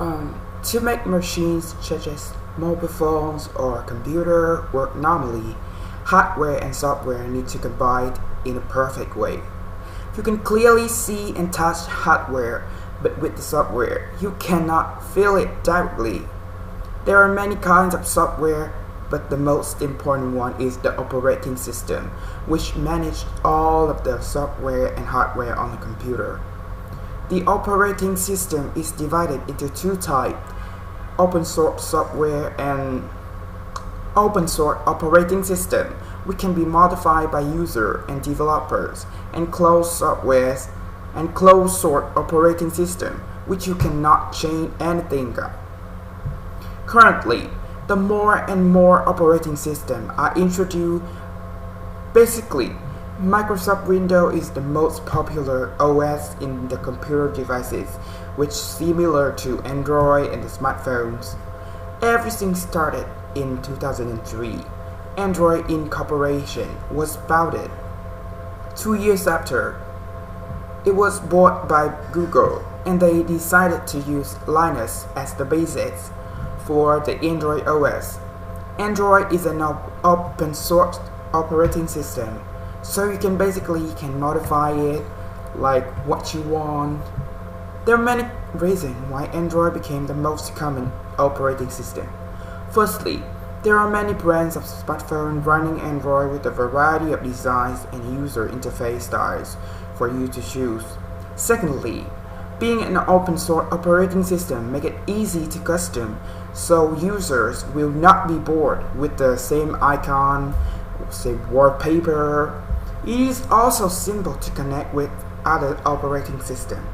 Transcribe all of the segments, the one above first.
To make machines such as mobile phones or computer work normally, hardware and software need to combine in a perfect way. You can clearly see and touch hardware, but with the software, you cannot feel it directly. There are many kinds of software, but the most important one is the operating system, which manages all of the software and hardware on the computer. The operating system is divided into two types: open source software and open source operating system, which can be modified by users and developers, and closed software and closed source operating system, which you cannot change anything of. Currently, the more and more operating systems are introduced. Basically, Microsoft Windows is the most popular OS in the computer devices, which is similar to Android and the smartphones. Everything started in 2003. Android Incorporation was founded. 2 years after, it was bought by Google, and they decided to use Linux as the basis for the Android OS. Android is an open source operating system, so you can modify it like what you want. There are many reasons why Android became the most common operating system. Firstly, there are many brands of smartphones running Android with a variety of designs and user interface styles for you to choose. Secondly, being an open source operating system makes it easy to custom, so users will not be bored with the same icon, say wallpaper. It is also simple to connect with other operating systems.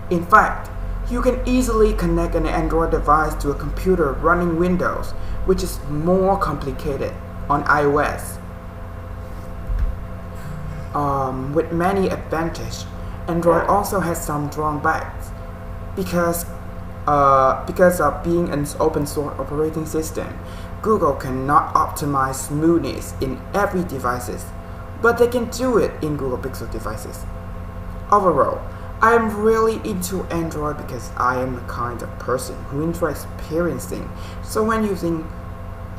In fact, you can easily connect an Android device to a computer running Windows, which is more complicated on iOS. With many advantages, Android also has some drawbacks because of being an open source operating system. Google cannot optimize smoothness in every devices, but they can do it in Google Pixel devices. Overall, I am really into Android because I am the kind of person who enjoys experiencing. So when using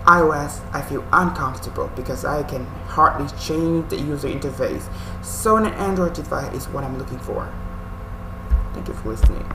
iOS, I feel uncomfortable because I can hardly change the user interface. So an Android device is what I'm looking for. Thank you for listening.